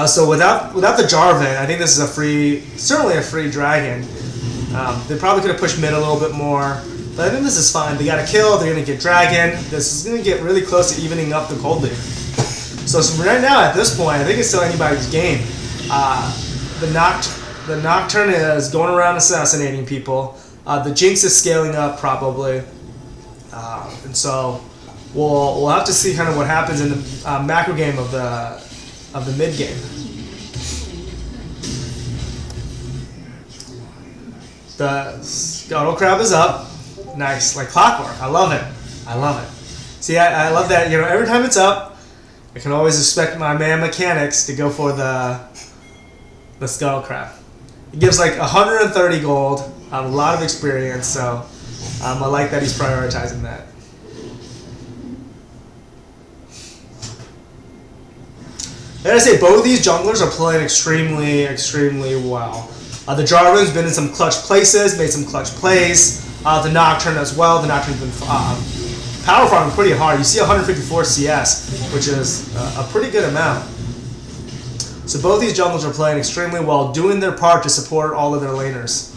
So without the Jarvan, I think this is certainly a free dragon. They probably could have pushed mid a little bit more, but I think this is fine. They got a kill, they're going to get dragon. This is going to get really close to evening up the gold lead. So right now, at this point, I think it's still anybody's game. The Nocturne is going around assassinating people. The Jinx is scaling up probably, and so we'll have to see kind of what happens in the macro game of the mid game. The Scuttle Crab is up, nice, like clockwork. I love it. I love it. See, I love that. You know, every time it's up, I can always expect my man mechanics to go for the Scuttle Crab. It gives like 130 gold, a lot of experience, so I like that he's prioritizing that. And I say both of these junglers are playing extremely, extremely well. The Jarvan's been in some clutch places, made some clutch plays. The Nocturne as well. The Nocturne's been power farming pretty hard. You see 154 CS, which is a pretty good amount. So both these junglers are playing extremely well, doing their part to support all of their laners.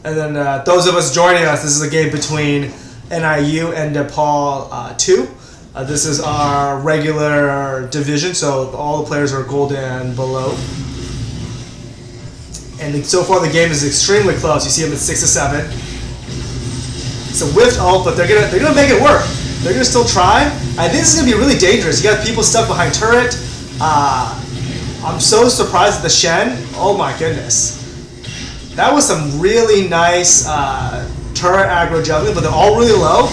And then those of us joining us, this is a game between NIU and DePaul 2. This is our regular division, so all the players are gold and below. And so far the game is extremely close. You see them at 6 to 7. It's a whiffed ult, but they're gonna make it work. They're gonna still try. I think this is gonna be really dangerous. You got people stuck behind turret. I'm so surprised at the Shen. Oh my goodness. That was some really nice turret aggro juggling, but they're all really low.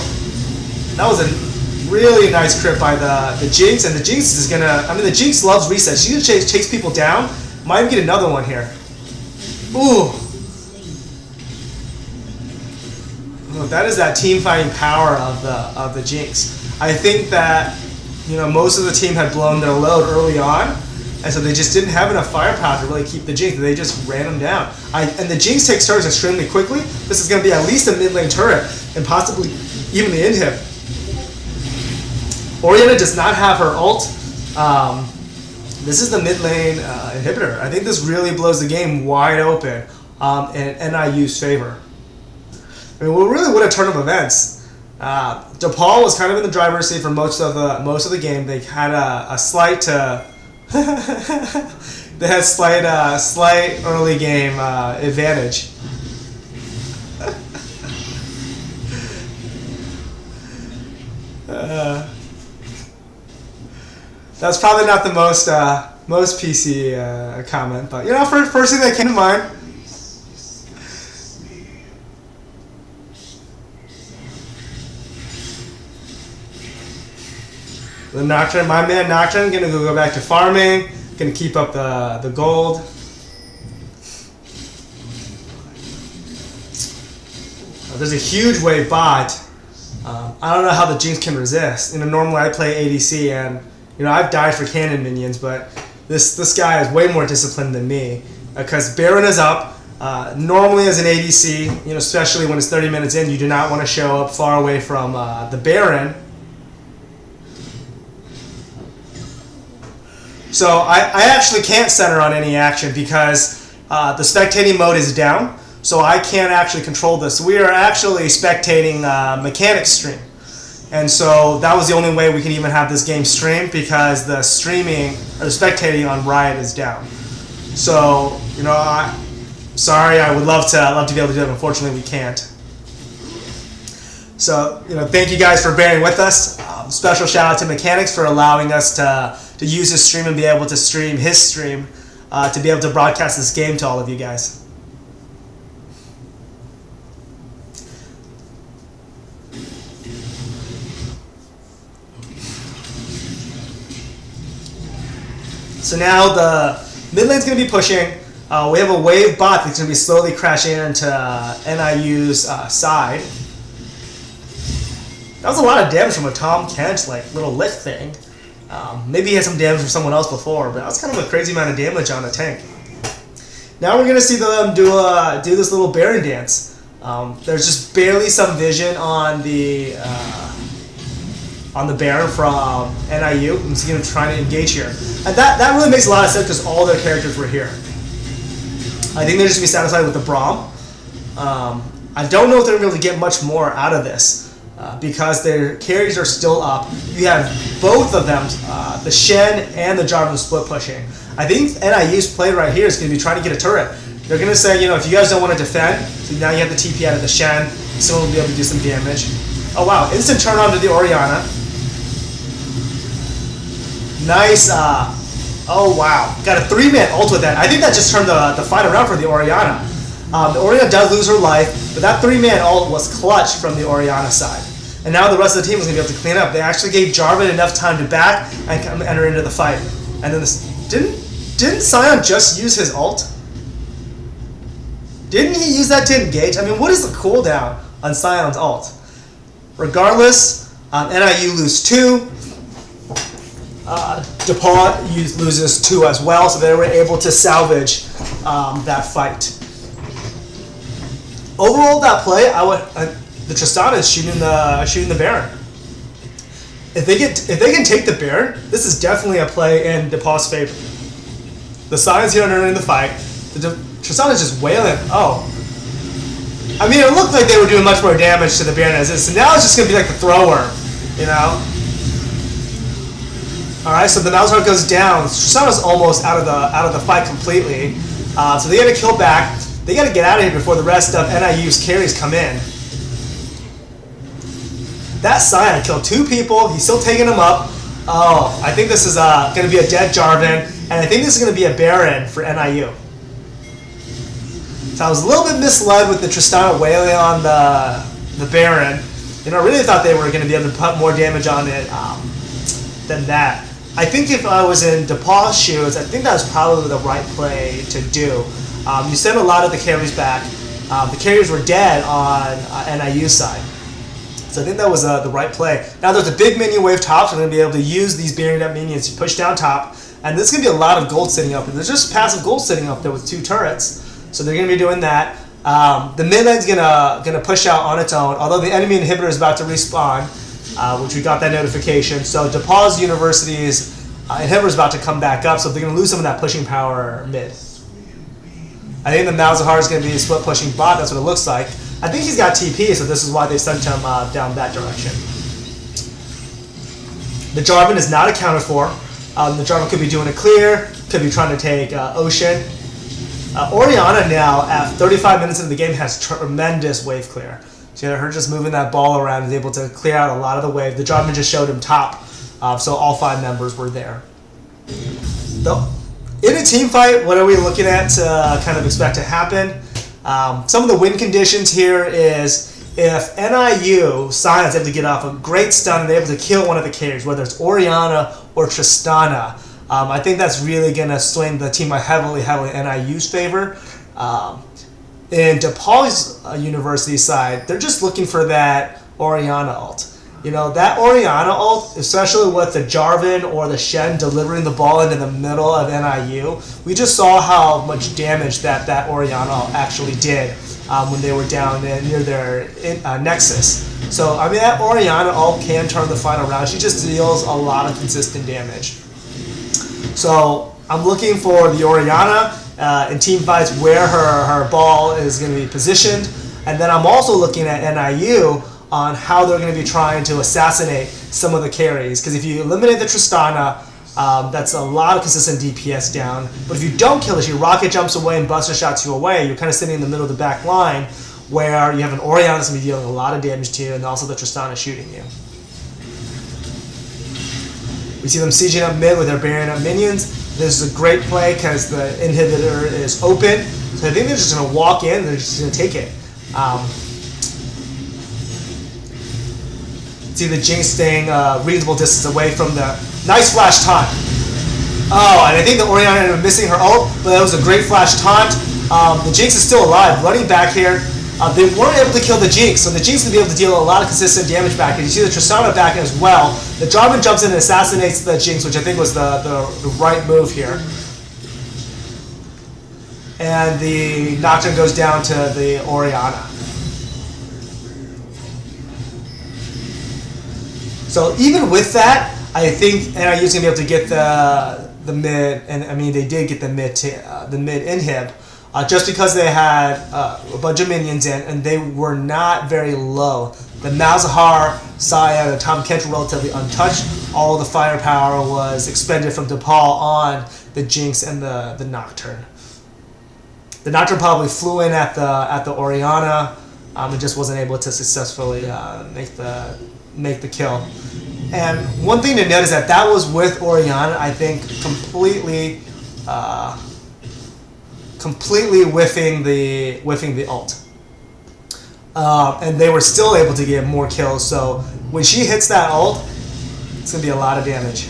That was a really nice crit by the Jinx, and the Jinx is gonna... I mean, the Jinx loves resets. She's gonna chase people down. Might even get another one here. Ooh. Oh, that is that team fighting power of the Jinx. I think that, you know, most of the team had blown their load early on, and so they just didn't have enough firepower to really keep the Jinx. They just ran them down. And the Jinx takes turrets extremely quickly. This is going to be at least a mid lane turret, and possibly even the inhib. Oriana does not have her ult. This is the mid lane inhibitor. I think this really blows the game wide open in NIU's favor. I mean, really what a turn of events. DePaul was kind of in the driver's seat for most of the game. They had a slight they had slight early game advantage. That's probably not the most PC comment, but you know, first thing that came to mind. The Nocturne, my man Nocturne, gonna go back to farming. Gonna keep up the gold. There's a huge wave bot. I don't know how the Jinx can resist. Normally I play ADC and I've died for cannon minions, but this guy is way more disciplined than me because Baron is up. Normally as an ADC, especially when it's 30 minutes in, you do not want to show up far away from the Baron. So I actually can't center on any action because the spectating mode is down, so I can't actually control this. We are actually spectating Mechanics stream. And so that was the only way we can even have this game streamed because the streaming or the spectating on Riot is down. So, sorry, I would love to be able to do it. Unfortunately, we can't. So, thank you guys for bearing with us. Special shout out to Mechanics for allowing us to use his stream and be able to stream his stream to be able to broadcast this game to all of you guys. So now the mid lane's going to be pushing. We have a wave bot that's going to be slowly crashing into NIU's side. That was a lot of damage from a Tom Kent little lift thing. Maybe he had some damage from someone else before, but that was kind of a crazy amount of damage on a tank. Now we're going to see them do this little Baron dance. There's just barely some vision on the Baron from NIU. I'm just going to try to engage here. And that really makes a lot of sense because all their characters were here. I think they're just going to be satisfied with the Braum. I don't know if they're going to be able to get much more out of this because their carries are still up. You have both of them, the Shen and the Jarvan split pushing. I think NIU's play right here is going to be trying to get a turret. They're going to say, if you guys don't want to defend, so now you have the TP out of the Shen, someone will be able to do some damage. Oh wow, instant turn on to the Orianna. Nice, oh wow, got a 3-man ult with that. I think that just turned the fight around for the Orianna. The Orianna does lose her life, but that 3-man ult was clutch from the Orianna side. And now the rest of the team is going to be able to clean up. They actually gave Jarvan enough time to back and enter into the fight. And then didn't Sion just use his ult? Didn't he use that to engage? I mean, what is the cooldown on Sion's ult? Regardless, NIU lose 2. DePaul loses 2 as well, so they were able to salvage that fight. Overall, that play, the Tristana is shooting the Baron. If they can take the Baron, this is definitely a play in DePaul's favor. The Sion's here entering the fight. The Tristana is just wailing. Oh, I mean, it looked like they were doing much more damage to the Baron as is. So now it's just gonna be like the thrower, All right, so the Malzahar goes down. Tristana's almost out of the fight completely. So they got to kill back. They got to get out of here before the rest of NIU's carries come in. That Sion killed 2 people. He's still taking them up. Oh, I think this is going to be a dead Jarvan, and I think this is going to be a Baron for NIU. So I was a little bit misled with the Tristana wailing on the Baron. I really thought they were going to be able to put more damage on it than that. I think if I was in DePaul's shoes, I think that was probably the right play to do. You sent a lot of the carries back. The carries were dead on NIU's side. So I think that was the right play. Now there's a big minion wave top, so we're going to be able to use these buried up minions to push down top. And there's going to be a lot of gold sitting up. And there's just passive gold sitting up there with 2 turrets. So they're going to be doing that. The mid lane's gonna push out on its own, although the enemy inhibitor is about to respawn, which we got that notification. So DePaul's University's inhibitor is about to come back up, so they're going to lose some of that pushing power mid. I think the Malzahar is going to be a split pushing bot, that's what it looks like. I think he's got TP, so this is why they sent him down that direction. The Jarvan is not accounted for. The Jarvan could be doing a clear, could be trying to take Ocean. Orianna now, at 35 minutes into the game, has tremendous wave clear. So her just moving that ball around is able to clear out a lot of the wave. The Jarvan just showed him top, so all 5 members were there. In a team fight, what are we looking at to kind of expect to happen? Some of the win conditions here is if NIU Scion's able to get off a great stun and they're able to kill one of the carries, whether it's Orianna or Tristana, I think that's really going to swing the team heavily in NIU's favor. In DePaul's University side, they're just looking for that Orianna ult. You know, that Orianna ult, especially with the Jarvan or the Shen delivering the ball into the middle of NIU, we just saw how much damage that Orianna ult actually did when they were down near their Nexus. So, I mean, that Orianna ult can turn the fight around. She just deals a lot of consistent damage. So, I'm looking for the Orianna in team fights where her ball is going to be positioned. And then I'm also looking at NIU on how they're going to be trying to assassinate some of the carries. Because if you eliminate the Tristana, that's a lot of consistent DPS down. But if you don't kill her, she rocket jumps away and buster shots you away, you're kind of sitting in the middle of the back line where you have an Orianna that's going to be dealing a lot of damage to you and also the Tristana shooting you. We see them sieging up mid with their Baron up minions. This is a great play because the inhibitor is open. So I think they're just going to walk in and they're just going to take it. See the Jinx staying reasonable distance away from the nice flash taunt. Oh, and I think the Orianna ended up missing her ult, but that was a great flash taunt. The Jinx is still alive, running back here. They weren't able to kill the Jinx, so the Jinx will be able to deal a lot of consistent damage back. And you see the Tristana back as well. The Jarvan jumps in and assassinates the Jinx, which I think was the right move here. And the Nocturne goes down to the Orianna. So even with that, I think NIU's gonna be able to get the mid, and I mean they did get the mid inhib, just because they had a bunch of minions in and they were not very low. The Malzahar, Saya, and Tom Kent were relatively untouched. All the firepower was expended from DePaul on the Jinx and the Nocturne. The Nocturne probably flew in at the Orianna and just wasn't able to successfully make the kill. And one thing to note is that was with Orianna, I think, completely whiffing the ult. And they were still able to get more kills. So when she hits that ult, it's gonna be a lot of damage.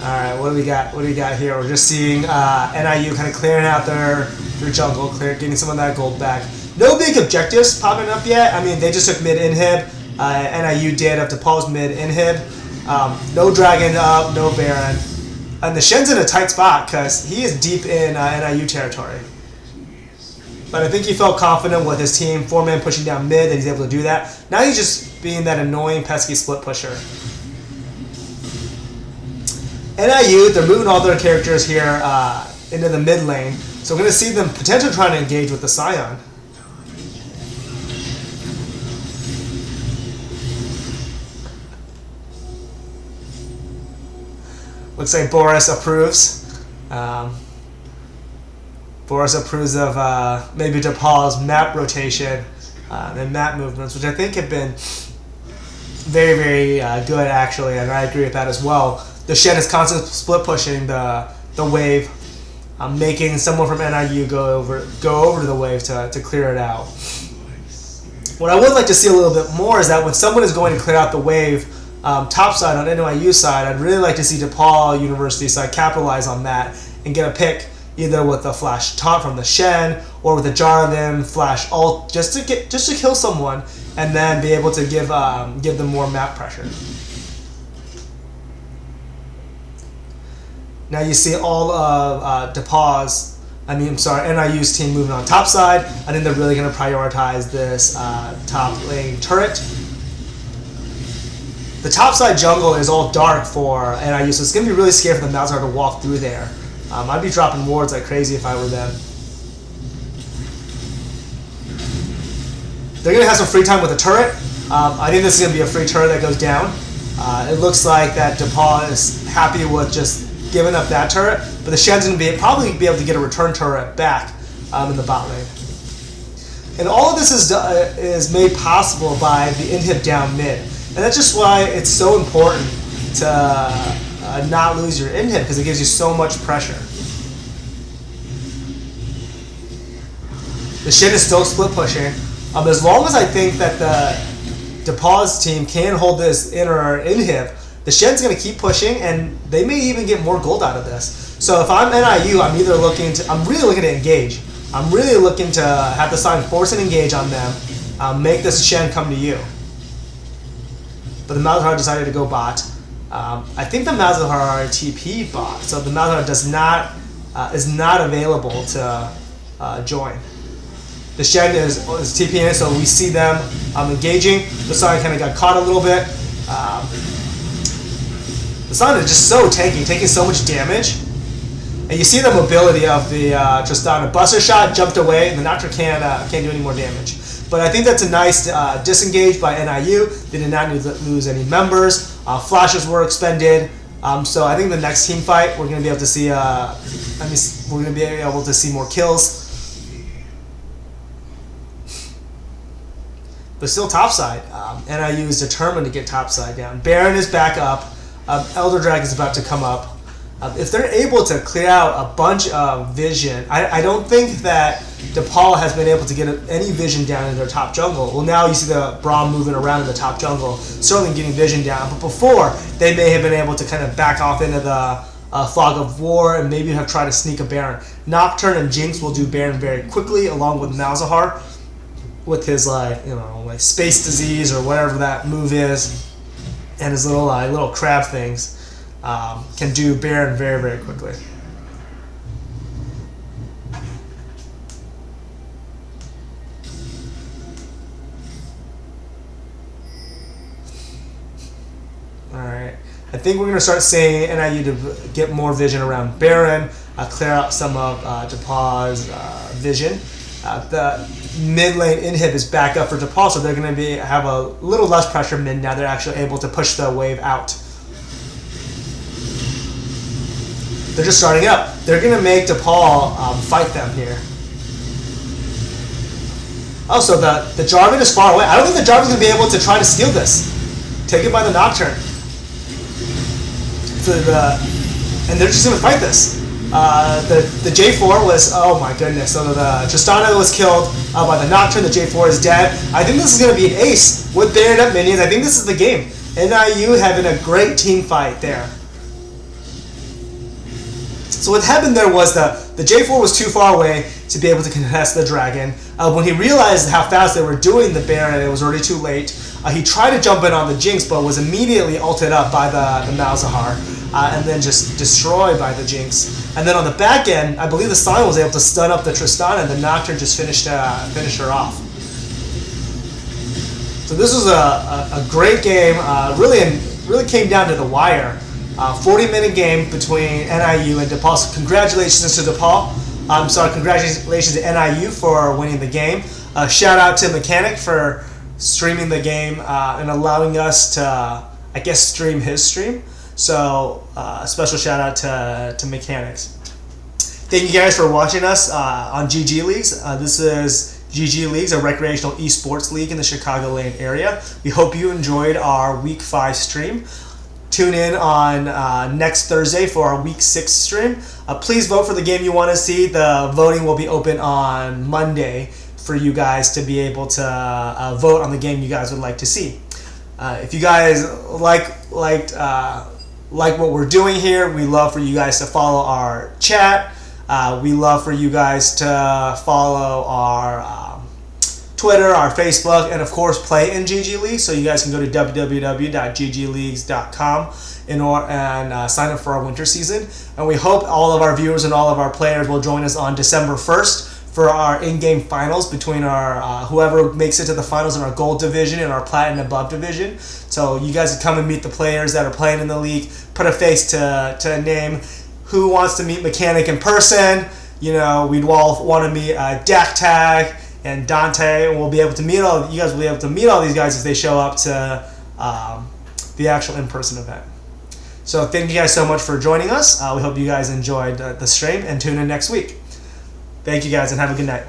Alright, what do we got? What do we got here? We're just seeing NIU kind of clearing out their jungle, getting some of that gold back. No big objectives popping up yet. I mean, they just took mid inhib. NIU did up to Paul's mid inhib. No dragon up, no Baron. And the Shen's in a tight spot because he is deep in NIU territory. But I think he felt confident with his team, 4-man pushing down mid, that he's able to do that. Now he's just being that annoying, pesky split pusher. NIU, they're moving all their characters here into the mid lane. So we're going to see them potentially trying to engage with the Scion. Looks like Boris approves. Boris approves of maybe DePaul's map rotation and map movements, which I think have been very, very good actually, and I agree with that as well. The Shen is constantly split pushing the wave, making someone from NIU go over to the wave to clear it out. What I would like to see a little bit more is that when someone is going to clear out the wave top side on NIU side, I'd really like to see DePaul University side capitalize on that and get a pick either with a flash taunt from the Shen or with a Jarvan flash ult just to kill someone and then be able to give them more map pressure. Now you see all of NIU's team moving on top side. I think they're really going to prioritize this top lane turret. The top side jungle is all dark for NIU, so it's going to be really scary for the Malzahar to walk through there. I'd be dropping wards like crazy if I were them. They're going to have some free time with the turret. I think this is going to be a free turret that goes down. It looks like that DePaul is happy with just giving up that turret, but the Shen's going to probably be able to get a return turret back in the bot lane. And all of this is made possible by the inhib down mid. And that's just why it's so important to not lose your inhib because it gives you so much pressure. The Shin is still split pushing. As long as I think that the DePaul's team can hold this inner inhib, the Shen's going to keep pushing, and they may even get more gold out of this. So if I'm NIU, I'm really looking to engage. I'm really looking to have the Sign force and engage on them, make this Shen come to you. But the Malzahar decided to go bot. I think the Malzahar TP bot, so the Malzahar is not available to join. The Shen is TPing in, so we see them engaging. The Sign kind of got caught a little bit. The Sign is just so tanky, taking so much damage. And you see the mobility of the Tristana. Buster shot, jumped away, and the Nocturne can't do any more damage. But I think that's a nice disengage by NIU. They did not lose any members. Flashes were expended. So I think the next team fight, we're going to be able to see. We're going to be able to see more kills. But still topside. NIU is determined to get topside down. Baron is back up. Elder Dragon is about to come up. If they're able to clear out a bunch of vision, I don't think that DePaul has been able to get any vision down in their top jungle. Well, now you see the Braum moving around in the top jungle, certainly getting vision down. But before, they may have been able to kind of back off into the Fog of War and maybe have tried to sneak a Baron. Nocturne and Jinx will do Baron very quickly, along with Malzahar, with his like space disease or whatever that move is, and his little crab things. Can do Baron very, very quickly. Alright. I think we're going to start seeing NIU to get more vision around Baron, clear out some of DePaul's vision. The mid lane inhib is back up for DePaul, so they're going to have a little less pressure mid now. They're actually able to push the wave out. They're just starting up. They're going to make DePaul fight them here. Oh, so the Jarvan is far away. I don't think the Jarvan's going to be able to try to steal this. Take it by the Nocturne. And they're just going to fight this. The J4 was, oh my goodness. So the Tristana was killed by the Nocturne. The J4 is dead. I think this is going to be an ace with bayonet up minions. I think this is the game. NIU having a great team fight there. So what happened there was the J4 was too far away to be able to contest the dragon. When he realized how fast they were doing the Baron, it was already too late. He tried to jump in on the Jinx, but was immediately ulted up by the Malzahar, and then just destroyed by the Jinx. And then on the back end, I believe the Sign was able to stun up the Tristana, and the Nocturne just finished her off. So this was a great game. Really came down to the wire. 40-minute game between NIU and DePaul. So congratulations to DePaul. Congratulations to NIU for winning the game. Shout out to Mechanic for streaming the game and allowing us to, I guess, stream his stream. So a special shout out to Mechanics. Thank you guys for watching us on GG Leagues. This is GG Leagues, a recreational esports league in the Chicagoland area. We hope you enjoyed our Week 5 stream. Tune in on next Thursday for our Week 6 stream. Please vote for the game you want to see. The voting will be open on Monday for you guys to be able to vote on the game you guys would like to see. If you guys like what we're doing here, we love for you guys to follow our chat. We love for you guys to follow our Twitter, our Facebook, and of course play in GG Leagues. So you guys can go to www.ggleagues.com and sign up for our winter season. And we hope all of our viewers and all of our players will join us on December 1st for our in-game finals between our whoever makes it to the finals in our gold division and our platinum above division. So you guys can come and meet the players that are playing in the league, put a face to a name. Who wants to meet Mechanic in person? You know, we'd all want to meet Dak Tag and Dante, and we'll be able to meet all. You guys will be able to meet all these guys if they show up to the actual in-person event. So thank you guys so much for joining us. We hope you guys enjoyed the stream, and tune in next week. Thank you guys, and have a good night.